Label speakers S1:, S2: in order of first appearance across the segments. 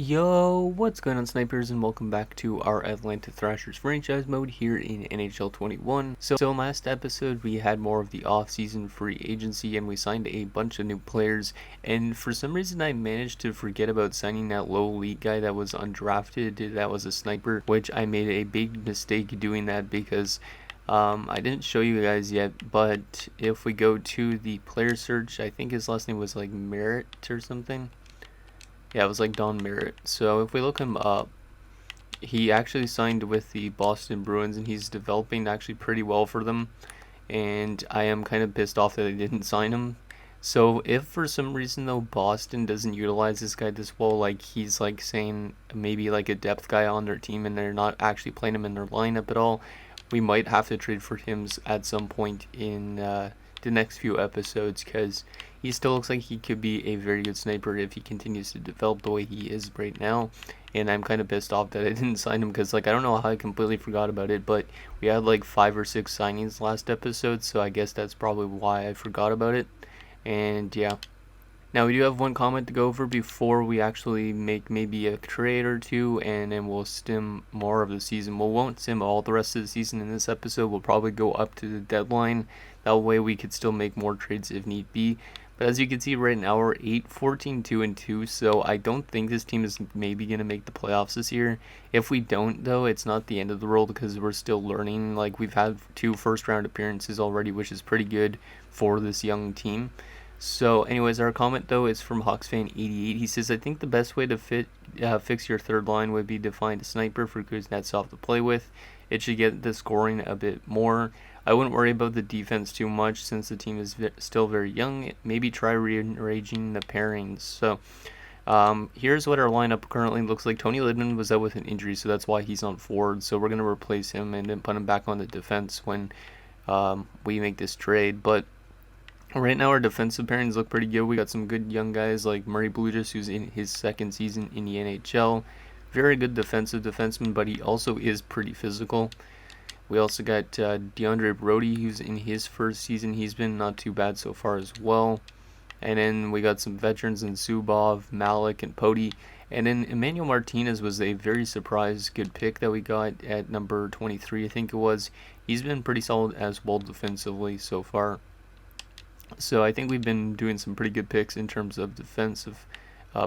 S1: Yo, what's going on, snipers, and welcome back to our Atlanta Thrashers franchise mode here in NHL 21. So last episode we had more of the off-season free agency and we signed a bunch of new players, and for some reason I managed to forget about signing that low elite guy that was undrafted, that was a sniper, which I made a big mistake doing that because I didn't show you guys yet, but if we go to the player search, I think his last name was like Merritt or something. Yeah, it was like Don Merritt. So if we look him up, he actually signed with the Boston Bruins and he's developing actually pretty well for them. And I am kind of pissed off that I didn't sign him. So if for some reason though Boston doesn't utilize this guy this well, like he's like saying maybe like a depth guy on their team and they're not actually playing him in their lineup at all, we might have to trade for him at some point in the next few episodes, because he still looks like he could be a very good sniper if he continues to develop the way he is right now. And I'm kind of pissed off that I didn't sign him because, like, I don't know how I completely forgot about it, but we had like 5 or 6 signings last episode, so I guess that's probably why I forgot about it. And yeah. Now we do have one comment to go over before we actually make maybe a trade or two, and then we'll stim more of the season. We won't sim all the rest of the season in this episode. We'll probably go up to the deadline. That way we could still make more trades if need be. But as you can see right now, we're 8-14, 2-2, so I don't think this team is maybe going to make the playoffs this year. If we don't, though, it's not the end of the world because we're still learning. Like, we've had 2 first-round appearances already, which is pretty good for this young team. So anyways, our comment though is from HawksFan88. He says, I think the best way to fix your third line would be to find a sniper for Kuznetsov to play with. It should get the scoring a bit more. I wouldn't worry about the defense too much since the team is still very young. Maybe try rearranging the pairings. So here's what our lineup currently looks like. Tony Lidman was out with an injury, so that's why he's on forward. So we're going to replace him and then put him back on the defense when we make this trade. But right now, our defensive pairings look pretty good. We got some good young guys like Murray Bluegis, who's in his second season in the NHL. Very good defensive defenseman, but he also is pretty physical. We also got DeAndre Brody, who's in his first season. He's been not too bad so far as well. And then we got some veterans in Zubov, Malik, and Pody. And then Emmanuel Martinez was a very surprise good pick that we got at number 23, I think it was. He's been pretty solid as well defensively so far. So I think we've been doing some pretty good picks in terms of defensive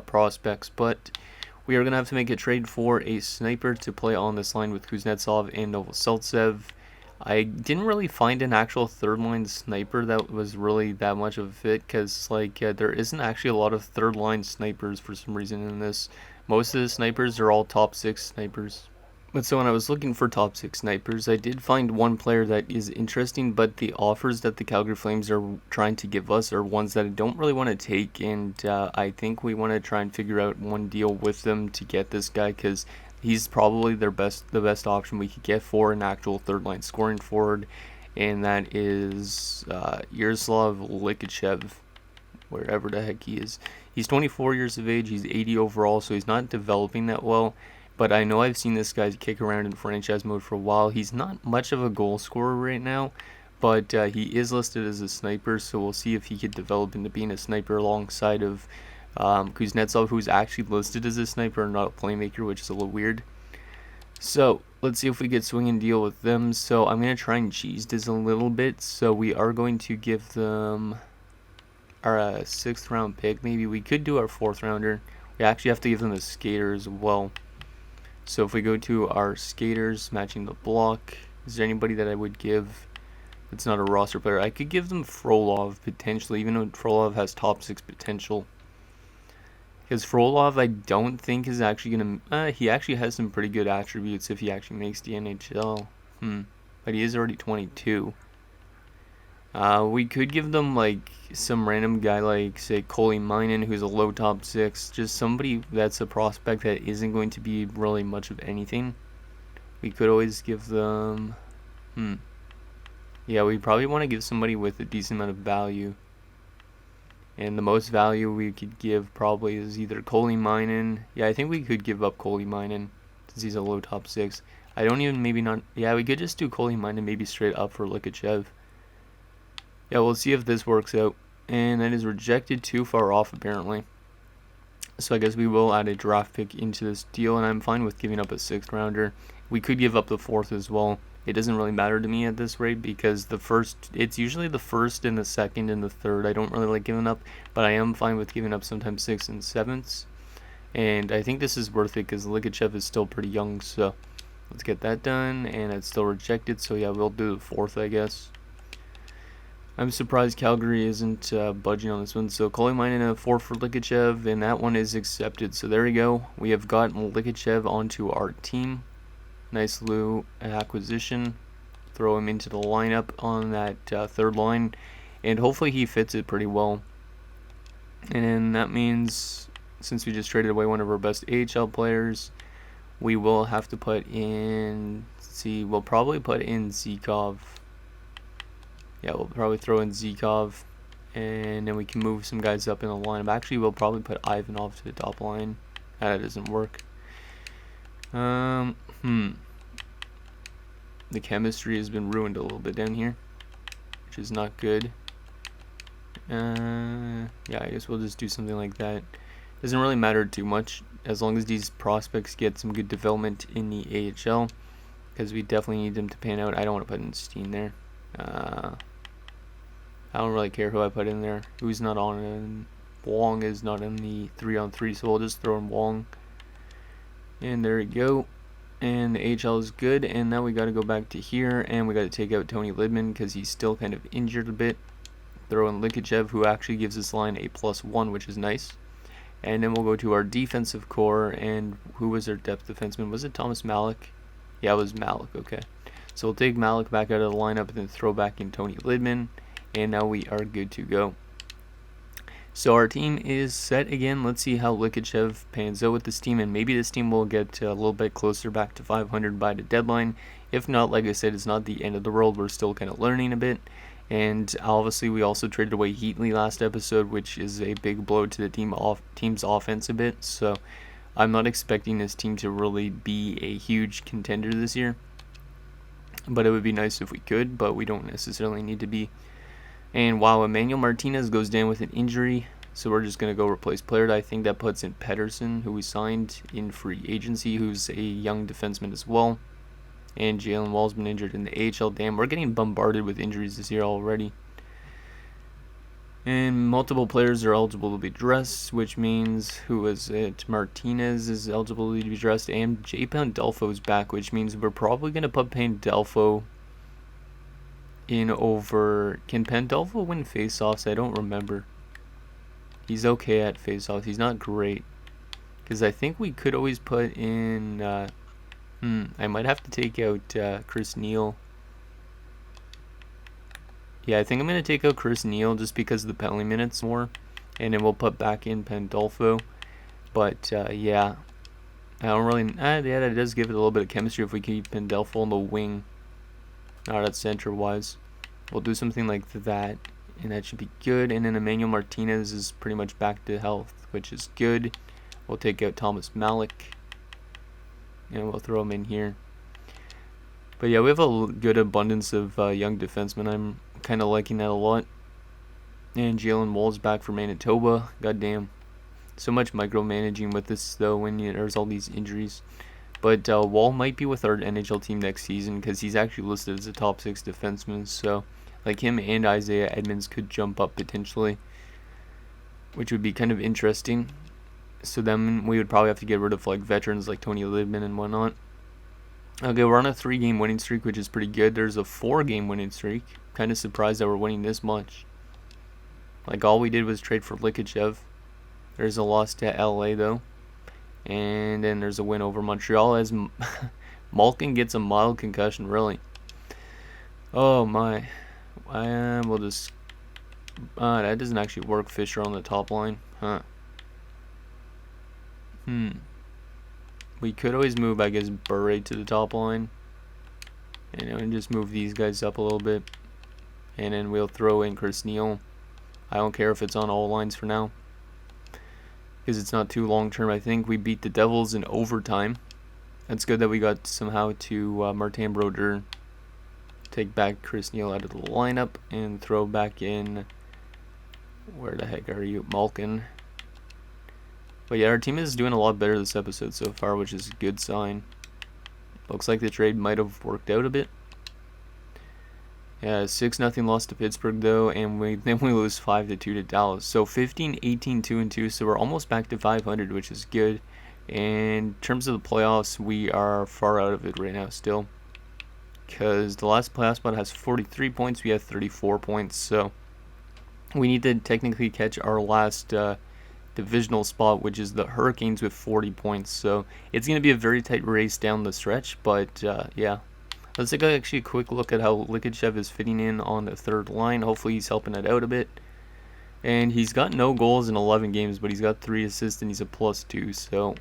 S1: prospects, but we are going to have to make a trade for a sniper to play on this line with Kuznetsov and Novoselicev. I didn't really find an actual third line sniper that was really that much of a fit, because there isn't actually a lot of third line snipers for some reason in this. Most of the snipers are all top 6 snipers. But so when I was looking for top 6 snipers, I did find one player that is interesting, but the offers that the Calgary Flames are trying to give us are ones that I don't really want to take, and I think we want to try and figure out one deal with them to get this guy, because he's probably the best option we could get for an actual third line scoring forward, and that is Yaroslav Likachev, wherever the heck he is. He's 24 years of age, he's 80 overall, so he's not developing that well. But I know I've seen this guy kick around in franchise mode for a while. He's not much of a goal scorer right now, but he is listed as a sniper, so we'll see if he could develop into being a sniper alongside of Kuznetsov, who's actually listed as a sniper and not a playmaker, which is a little weird. So let's see if we could swing and deal with them. So I'm going to try and cheese this a little bit. So we are going to give them our 6th round pick. Maybe we could do our 4th rounder. We actually have to give them a skater as well. So if we go to our skaters, matching the block, is there anybody that I would give that's not a roster player? I could give them Frolov, potentially, even though Frolov has top 6 potential. Because Frolov, I don't think is actually going to... he actually has some pretty good attributes if he actually makes the NHL. But he is already 22. We could give them like some random guy like, say, Coley Minen, who's a low top 6. Just somebody that's a prospect that isn't going to be really much of anything. We could always give them... Yeah, we probably want to give somebody with a decent amount of value. And the most value we could give probably is either Coley Minen. Yeah, I think we could give up Coley Minen since he's a low top 6. I don't even maybe not... Yeah, we could just do Coley Minen maybe straight up for Likachev. Yeah, we'll see if this works out. And that is rejected, too far off apparently. So I guess we will add a draft pick into this deal, and I'm fine with giving up a 6th rounder. We could give up the 4th as well. It doesn't really matter to me at this rate because it's usually the 1st and the 2nd and the 3rd I don't really like giving up, but I am fine with giving up sometimes 6th and 7ths. And I think this is worth it because Likachev is still pretty young, so let's get that done. And it's still rejected, so yeah, we'll do the 4th, I guess. I'm surprised Calgary isn't budging on this one. So calling mine in a 4 for Likachev, and that one is accepted. So there we go. We have gotten Likachev onto our team. Nice little acquisition. Throw him into the lineup on that 3rd line, and hopefully he fits it pretty well. And that means, since we just traded away one of our best AHL players, we will have to put in, we'll probably put in Zikov. Yeah, we'll probably throw in Zikov, and then we can move some guys up in the lineup. Actually, we'll probably put Ivanov to the top line. That doesn't work. The chemistry has been ruined a little bit down here, which is not good. Yeah, I guess we'll just do something like that. Doesn't really matter too much as long as these prospects get some good development in the AHL, because we definitely need them to pan out. I don't want to put in Steen there. I don't really care who I put in there. Who's not on it? And Wong is not in the 3-on-3, so we'll just throw in Wong. And there we go. And the AHL is good. And now we got to go back to here, and we got to take out Tony Lidman because he's still kind of injured a bit. Throw in Likachev, who actually gives this line a +1, which is nice. And then we'll go to our defensive core, and who was our depth defenseman? Was it Thomas Malik? Yeah, it was Malik, okay. So we'll take Malik back out of the lineup and then throw back in Tony Lidman, and now we are good to go. So our team is set again. Let's see how Likachev pans out with this team, and maybe this team will get a little bit closer back to 500 by the deadline. If not, like I said, it's not the end of the world. We're still kind of learning a bit. And obviously we also traded away Heatley last episode, which is a big blow to the team's offense a bit. So I'm not expecting this team to really be a huge contender this year. But it would be nice if we could, but we don't necessarily need to be. And wow, Emmanuel Martinez goes down with an injury, so we're just going to go replace player. I think that puts in Pedersen, who we signed in free agency, who's a young defenseman as well. And Jalen Wall's been injured in the AHL. Damn, we're getting bombarded with injuries this year already. And multiple players are eligible to be dressed, which means, who is it? Martinez is eligible to be dressed, and J. Pandolfo is back, which means we're probably going to put Pandolfo in over... Can Pandolfo win faceoffs? I don't remember. He's okay at faceoffs. He's not great. Because I think we could always put in... I might have to take out Chris Neal. Yeah, I think I'm going to take out Chris Neal just because of the penalty minutes more. And then we'll put back in Pandolfo. But, yeah. I don't really... yeah, that does give it a little bit of chemistry if we keep Pandolfo on the wing. Not at center-wise. We'll do something like that. And that should be good. And then Emmanuel Martinez is pretty much back to health, which is good. We'll take out Thomas Malik. And we'll throw him in here. But yeah, we have a good abundance of young defensemen. I'm kind of liking that a lot. And Jalen Wall's back for Manitoba. Goddamn. So much micromanaging with this, though, when there's all these injuries. But Wall might be with our NHL team next season because he's actually listed as a top 6 defenseman. So, like, him and Isaiah Edmonds could jump up potentially, which would be kind of interesting. So then we would probably have to get rid of like veterans like Tony Lidman and whatnot. Okay, we're on a 3-game winning streak, which is pretty good. There's a 4-game winning streak. Kind of surprised that we're winning this much. Like, all we did was trade for Likachev. There's a loss to LA though. And then there's a win over Montreal as Malkin gets a mild concussion, really. Oh my. We'll just... that doesn't actually work, Fisher on the top line. Huh. We could always move, I guess, Bure to the top line. And just move these guys up a little bit. And then we'll throw in Chris Neal. I don't care if it's on all lines for now, because it's not too long term. I think we beat the Devils in overtime. That's good that we got somehow to Martin Brodeur. Take back Chris Neal out of the lineup and throw back in... Where the heck are you? Malkin. But yeah, our team is doing a lot better this episode so far, which is a good sign. Looks like the trade might have worked out a bit. Yeah, 6-0 loss to Pittsburgh though, and then we lose 5-2 to Dallas. So 15, 18, 2-2. So we're almost back to 500, which is good. And in terms of the playoffs, we are far out of it right now still, because the last playoff spot has 43 points. We have 34 points, so we need to technically catch our last divisional spot, which is the Hurricanes with 40 points. So it's going to be a very tight race down the stretch, but yeah. Let's take actually a quick look at how Likachev is fitting in on the third line. Hopefully he's helping it out a bit. And he's got no goals in 11 games, but he's got 3 assists and he's a +2. So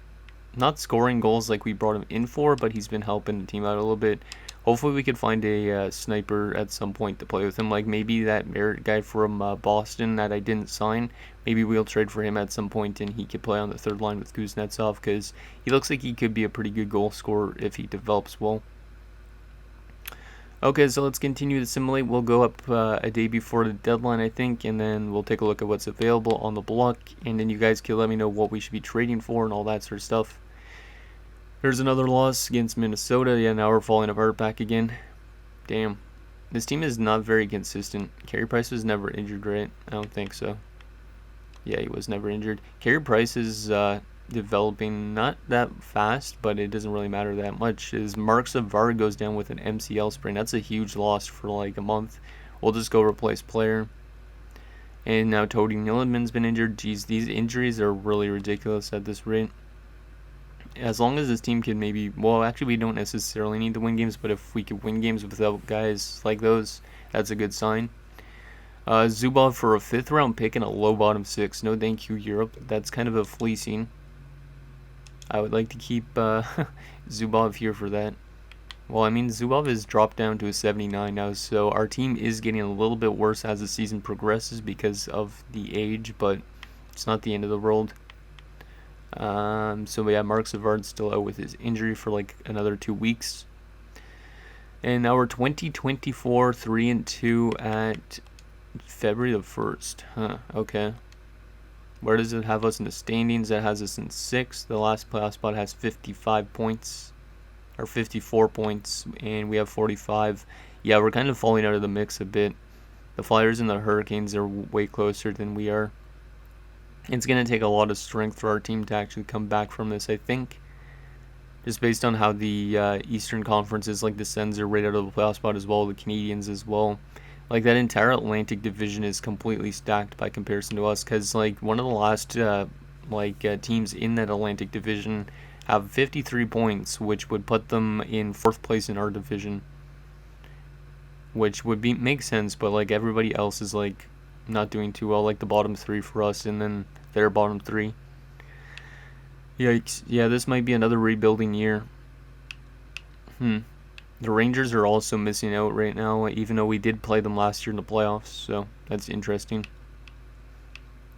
S1: not scoring goals like we brought him in for, but he's been helping the team out a little bit. Hopefully we could find a sniper at some point to play with him, like maybe that Merritt guy from Boston that I didn't sign. Maybe we'll trade for him at some point and he could play on the third line with Kuznetsov, because he looks like he could be a pretty good goal scorer if he develops well. Okay, so let's continue to simulate. We'll go up a day before the deadline, I think, and then we'll take a look at what's available on the block, and then you guys can let me know what we should be trading for and all that sort of stuff. There's another loss against Minnesota. Yeah, now we're falling apart back again. Damn. This team is not very consistent. Carey Price was never injured, right? I don't think so. Yeah, he was never injured. Carey Price is developing not that fast, but it doesn't really matter that much. Is Mark Savard goes down with an MCL sprain. That's a huge loss for like a month. We'll just go replace player. And now Tody Nillenman's been injured. Geez, these injuries are really ridiculous at this rate. As long as this team can maybe, well, actually we don't necessarily need to win games, but if we could win games without guys like those, that's a good sign. Zubov for a 5th round pick and a low bottom 6. No thank you, Europe. That's kind of a fleecing. I would like to keep Zubov here for that. Well, I mean, Zubov is dropped down to a 79 now, so our team is getting a little bit worse as the season progresses because of the age, but it's not the end of the world. So yeah, Mark Savard's still out with his injury for like another 2 weeks. And now we're 2024 3-2 at February the 1st. Huh, okay. Where does it have us in the standings? That has us in 6th. The last playoff spot has 55 points. Or 54 points. And we have 45. Yeah, we're kind of falling out of the mix a bit. The Flyers and the Hurricanes are way closer than we are. It's going to take a lot of strength for our team to actually come back from this, I think. Just based on how the Eastern Conference is, like the Sens are right out of the playoff spot as well, the Canadiens as well. Like that entire Atlantic division is completely stacked by comparison to us, because like one of the last teams in that Atlantic division have 53 points, which would put them in 4th place in our division, which would make sense, but like everybody else is like not doing too well, like the bottom 3 for us and then their bottom 3. Yikes. Yeah, this might be another rebuilding year. The Rangers are also missing out right now, even though we did play them last year in the playoffs, so that's interesting.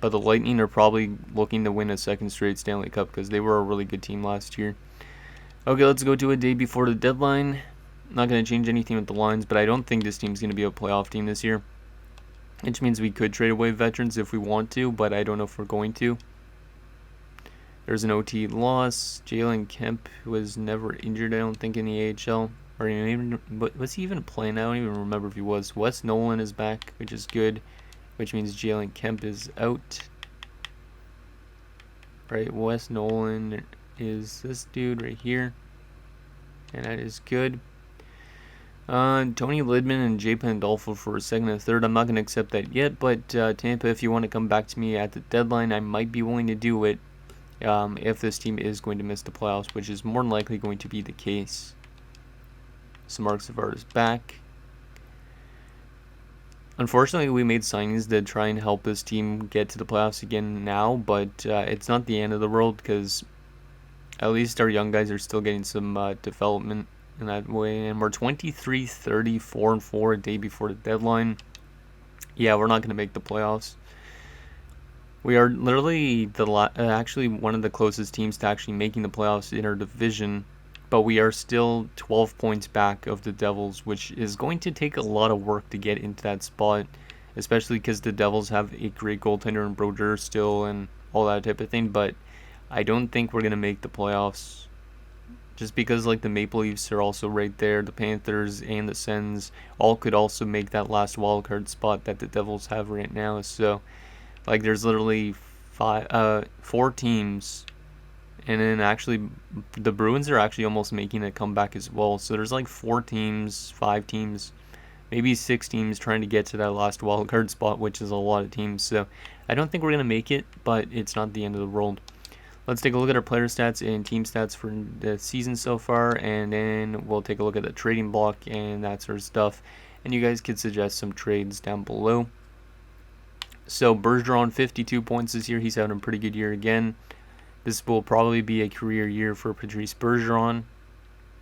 S1: But the Lightning are probably looking to win a 2nd straight Stanley Cup because they were a really good team last year. Okay, let's go to a day before the deadline. Not going to change anything with the lines, but I don't think this team's going to be a playoff team this year. Which means we could trade away veterans if we want to, but I don't know if we're going to. There's an OT loss. Jalen Kemp was never injured, I don't think, in the AHL. Or even, was he even playing? I don't even remember if he was. Wes Nolan is back, which is good. Which means Jalen Kemp is out. Right, Wes Nolan is this dude right here. And that is good. Tony Lidman and Jay Pandolfo for a 2nd and 3rd. I'm not going to accept that yet, but Tampa, if you want to come back to me at the deadline, I might be willing to do it if this team is going to miss the playoffs, which is more than likely going to be the case. So Mark Savard is back. Unfortunately, we made signings to try and help this team get to the playoffs again now, but it's not the end of the world because at least our young guys are still getting some development in that way. And we're 23-30, 4-4 a day before the deadline. Yeah, we're not going to make the playoffs. We are literally actually one of the closest teams to actually making the playoffs in our division. But we are still 12 points back of the Devils, which is going to take a lot of work to get into that spot, especially because the Devils have a great goaltender in Brodeur still and all that type of thing. But I don't think we're going to make the playoffs. Just because, like, the Maple Leafs are also right there, the Panthers and the Sens all could also make that last wildcard spot that the Devils have right now. So, like, there's literally four teams, and then actually the Bruins are actually almost making a comeback as well. So there's like 4 teams, 5 teams, maybe 6 teams trying to get to that last wildcard spot, which is a lot of teams. So I don't think we're going to make it, but it's not the end of the world. Let's take a look at our player stats and team stats for the season so far, and then we'll take a look at the trading block and that sort of stuff. And you guys could suggest some trades down below. So Bergeron, 52 points this year. He's having a pretty good year again. This will probably be a career year for Patrice Bergeron.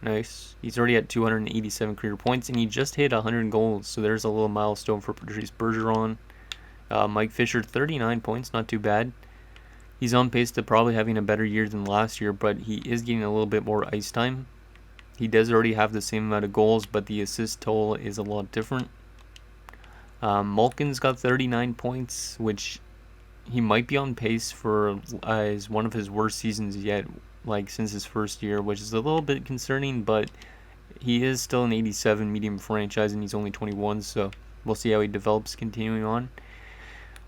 S1: Nice. He's already at 287 career points, and he just hit 100 goals. So there's a little milestone for Patrice Bergeron. Mike Fisher, 39 points. Not too bad. He's on pace to probably having a better year than last year, but he is getting a little bit more ice time. He does already have the same amount of goals, but the assist total is a lot different. Malkin's got 39 points, which he might be on pace for as one of his worst seasons yet, like since his first year, which is a little bit concerning, but he is still an 87 medium franchise and he's only 21, so we'll see how he develops continuing on.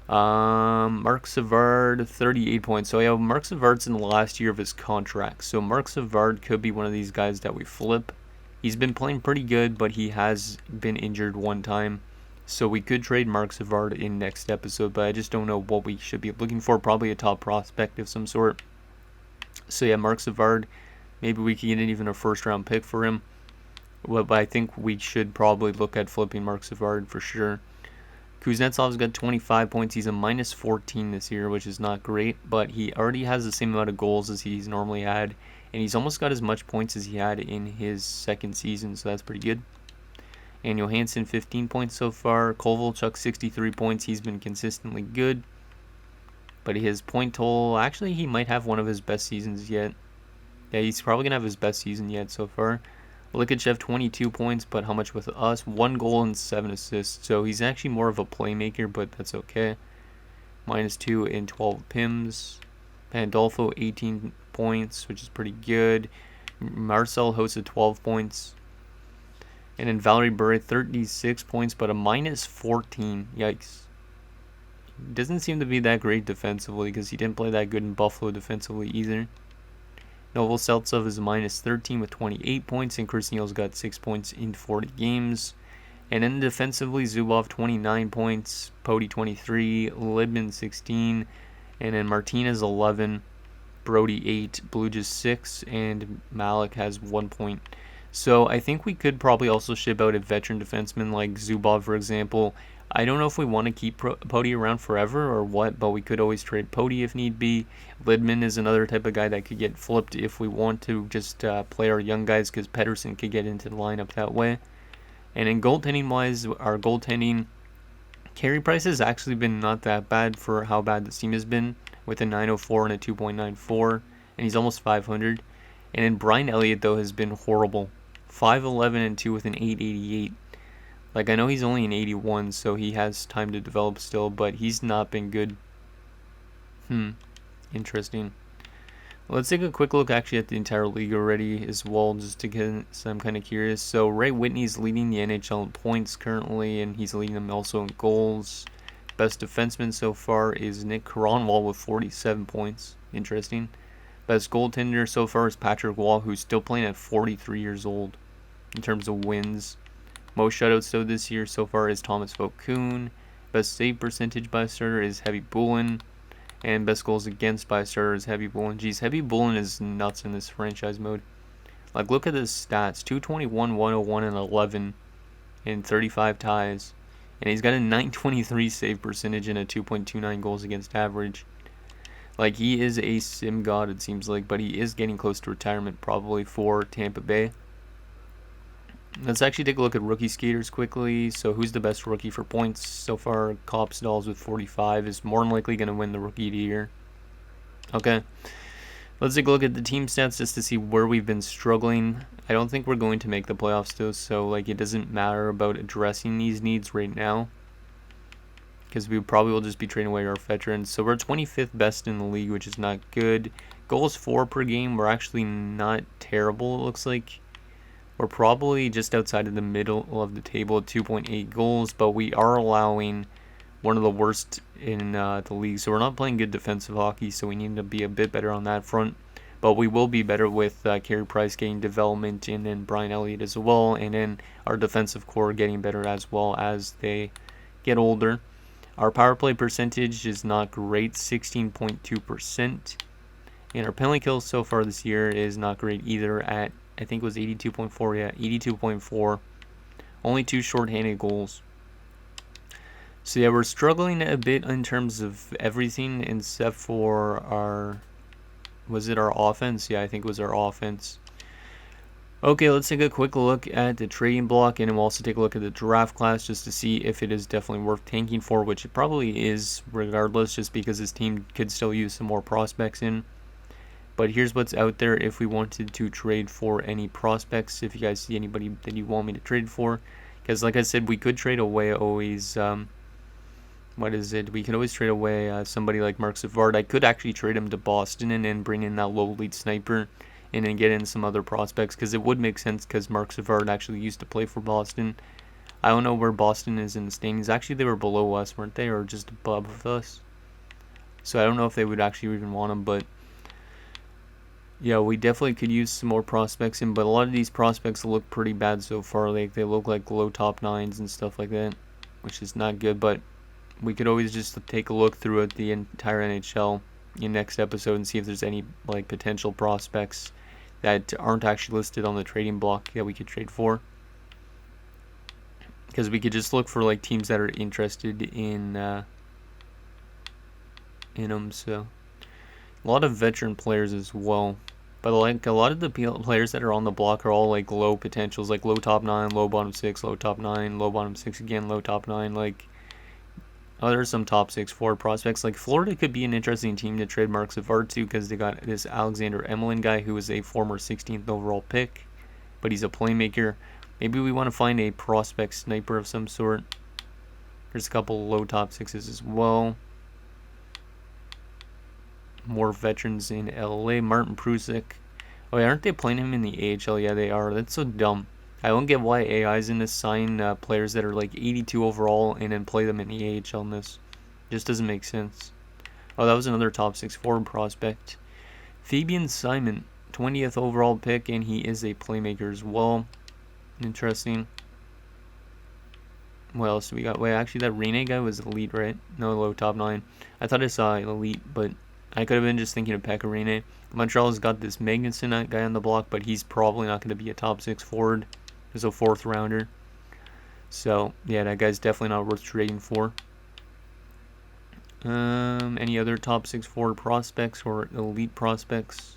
S1: Mark Savard, 38 points. So yeah, Mark Savard's in the last year of his contract. So Mark Savard could be one of these guys that we flip. He's been playing pretty good, but he has been injured one time. So we could trade Mark Savard in next episode, but I just don't know what we should be looking for. Probably a top prospect of some sort. So yeah, Mark Savard, maybe we can get even a first round pick for him. Well, but I think we should probably look at flipping Mark Savard for sure. Kuznetsov's got 25 points. He's a minus 14 this year, which is not great, but he already has the same amount of goals as he's normally had, and he's almost got as much points as he had in his second season, so that's pretty good. And Johansson, 15 points so far. Kovalchuk, 63 points. He's been consistently good, but his point total, actually, he might have one of his best seasons yet. Yeah, he's probably going to have his best season yet so far. Likachev, 22 points, but how much with us? 1 goal and 7 assists. So he's actually more of a playmaker, but that's okay. -2 in 12 PIMs. Pandolfo, 18 points, which is pretty good. Marcel Hossa, 12 points. And then Valerie Bure, 36 points, but a -14. Yikes. Doesn't seem to be that great defensively because he didn't play that good in Buffalo defensively either. Novoseltsov is -13 with 28 points, and Chris Neal's got 6 points in 40 games. And then defensively, Zubov, 29 points, Pody, 23, Lidman, 16, and then Martinez, 11, Brody, 8, Blujas, 6, and Malik has 1 point. So I think we could probably also ship out a veteran defenseman like Zubov, for example. I don't know if we want to keep Pody around forever or what, but we could always trade Pody if need be. Lidman is another type of guy that could get flipped if we want to just play our young guys, because Pettersson could get into the lineup that way. And in goaltending-wise, our goaltending, Carey Price has actually been not that bad for how bad the team has been, with a 904 and a 2.94, and he's almost 500. And then Brian Elliott, though, has been horrible. 5'11 and 2 with an 888. Like, I know he's only an 81, so he has time to develop still, but he's not been good. Interesting. Let's take a quick look actually at the entire league already as well, just to get some kind of curious. So Ray Whitney's leading the NHL in points currently, and he's leading them also in goals. Best defenseman so far is Nick Kronwall with 47 points. Interesting. Best goaltender so far is Patrick Wall, who's still playing at 43 years old in terms of wins. Most shutouts though this year so far is Thomas Vokoun. Best save percentage by a starter is Heavy Bullen. And best goals against by a starter is Heavy Bullen. Geez, Heavy Bullen is nuts in this franchise mode. Like, look at his stats. 221, 101, and 11 in 35 ties. And he's got a 923 save percentage and a 2.29 goals against average. Like, he is a sim god, it seems like, but he is getting close to retirement probably for Tampa Bay. Let's actually take a look at rookie skaters quickly. So who's the best rookie for points so far? Kopsdal's with 45 is more than likely going to win the rookie of the year. Okay. Let's take a look at the team stats just to see where we've been struggling. I don't think we're going to make the playoffs though, so like it doesn't matter about addressing these needs right now. because we probably will just be trading away our veterans. So we're 25th best in the league, which is not good. Goals for per game, we're actually not terrible, it looks like. We're probably just outside of the middle of the table at 2.8 goals, but we are allowing one of the worst in the league. So we're not playing good defensive hockey, so we need to be a bit better on that front. But we will be better with Carey Price getting development, and then Brian Elliott as well, and then our defensive core getting better as well as they get older. Our power play percentage is not great, 16.2%. And our penalty kills so far this year is not great either at, I think it was 82.4, yeah, 82.4. Only 2 shorthanded goals. So yeah, we're struggling a bit in terms of everything except for our, was it our offense? Yeah, I think it was our offense. Okay, let's take a quick look at the trading block, and we'll also take a look at the draft class just to see if it is definitely worth tanking for, which it probably is regardless, just because this team could still use some more prospects in. But here's what's out there if we wanted to trade for any prospects, if you guys see anybody that you want me to trade for. Because like I said, we could trade away always, we could always trade away somebody like Mark Savard. I could actually trade him to Boston and then bring in that low lead sniper and then get in some other prospects, because it would make sense because Mark Savard actually used to play for Boston. I don't know where Boston is in the standings. Actually, they were below us, weren't they, or just above us? So I don't know if they would actually even want him, but yeah, we definitely could use some more prospects in, but a lot of these prospects look pretty bad so far. Like, they look like low top 9s and stuff like that, which is not good, but we could always just take a look throughout the entire NHL in next episode and see if there's any like potential prospects that aren't actually listed on the trading block that we could trade for. Because we could just look for like teams that are interested in them, so a lot of veteran players as well, but like a lot of the players that are on the block are all like low potentials, like low top 9, low bottom 6, low top 9, low bottom 6 again, low top 9. Like, there's some top 6 forward prospects. Like, Florida could be an interesting team to trade Mark Savard to, because they got this Alexander Emelin guy who is a former 16th overall pick, but he's a playmaker. Maybe we want to find a prospect sniper of some sort. There's a couple low top 6s as well. More veterans in LA. Martin Prusik. Oh, yeah, aren't they playing him in the AHL? Yeah, they are. That's so dumb. I don't get why AI's in this sign players that are like 82 overall and then play them in the AHL in this. Just doesn't make sense. Oh, that was another top 6 forward prospect. Fabian Simon, 20th overall pick, and he is a playmaker as well. Interesting. What else do we got? Wait, actually, that Rene guy was elite, right? No, low top 9. I thought I saw elite, but I could have been just thinking of Pekka Rene. Montreal's got this Magnuson guy on the block, but he's probably not going to be a top 6 forward. He's a 4th rounder. So, yeah, that guy's definitely not worth trading for. Any other top 6 forward prospects or elite prospects?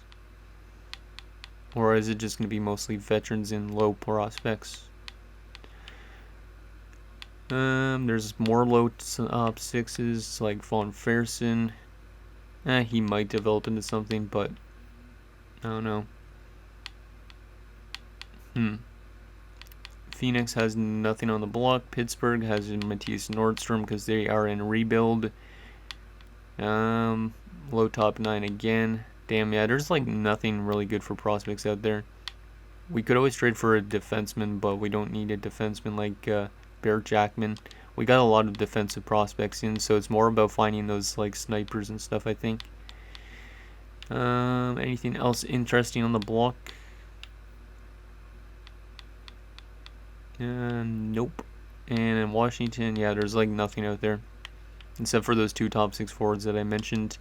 S1: Or is it just going to be mostly veterans and low prospects? There's more low top 6s like Von Fersen. He might develop into something, but I don't know. Phoenix has nothing on the block. Pittsburgh has Matthias Nordstrom because they are in rebuild. Low top 9 again. Damn, yeah, there's like nothing really good for prospects out there. We could always trade for a defenseman, but we don't need a defenseman like Bear Jackman. We got a lot of defensive prospects in, so it's more about finding those like snipers and stuff, I think. Anything else interesting on the block? Nope. And in Washington, yeah, there's like nothing out there except for those 2 top 6 forwards that I mentioned.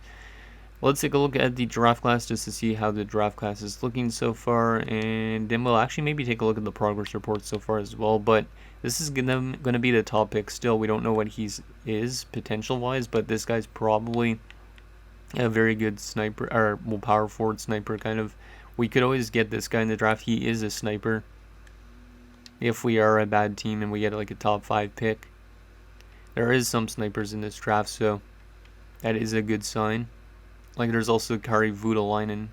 S1: Let's take a look at the draft class just to see how the draft class is looking so far, and then we'll actually maybe take a look at the progress report so far as well. But this is gonna be the top pick still. We don't know what he is potential wise, but this guy's probably a very good sniper, or well, power forward sniper kind of. We could always get this guy in the draft. He is a sniper if we are a bad team and we get like a top 5 pick. There is some snipers in this draft, so that is a good sign. Like, there's also Kari Voutilainen,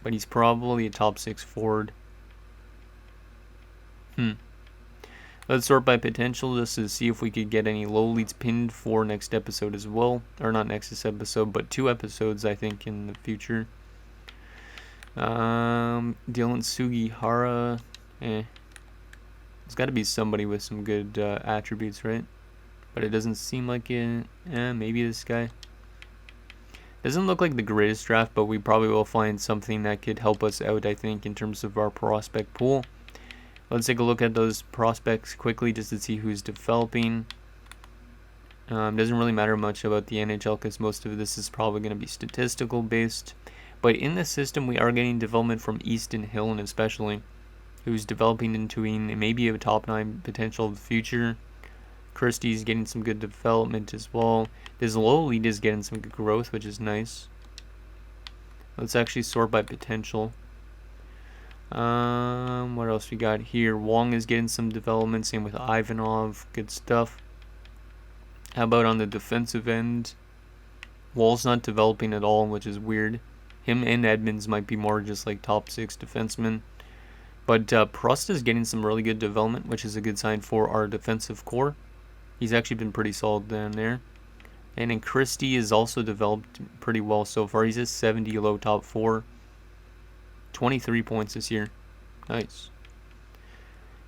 S1: but he's probably a top 6 forward. Let's sort by potential just to see if we could get any low leads pinned for next episode as well. Or not next episode, but 2 episodes, I think, in the future. Dylan Sugihara. There's got to be somebody with some good attributes, right? But it doesn't seem like it. Maybe this guy. Doesn't look like the greatest draft, but we probably will find something that could help us out, I think, in terms of our prospect pool. Let's take a look at those prospects quickly just to see who's developing. Doesn't really matter much about the NHL because most of this is probably going to be statistical based. But in the system, we are getting development from Easton Hill, and especially, who's developing into maybe a top 9 potential of the future. Christie's getting some good development as well. This low lead is getting some good growth, which is nice. Let's actually sort by potential. What else we got here? Wong is getting some development, same with Ivanov. Good stuff. How about on the defensive end? Wall's not developing at all, which is weird. Him and Edmonds might be more just like top 6 defensemen. But Prost is getting some really good development, which is a good sign for our defensive core. He's actually been pretty solid down there. And then Christie is also developed pretty well so far. He's a 70 low top 4. 23 points this year. Nice.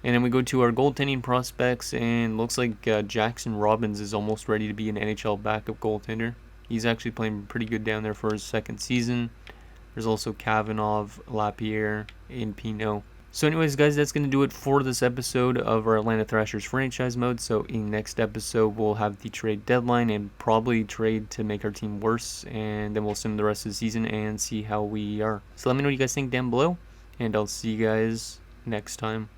S1: And then we go to our goaltending prospects, and looks like Jackson Robbins is almost ready to be an NHL backup goaltender. He's actually playing pretty good down there for his 2nd season. There's also Kavanov, Lapierre, and Pinot. So anyways, guys, that's going to do it for this episode of our Atlanta Thrashers franchise mode. So in next episode, we'll have the trade deadline and probably trade to make our team worse. And then we'll sim the rest of the season and see how we are. So let me know what you guys think down below. And I'll see you guys next time.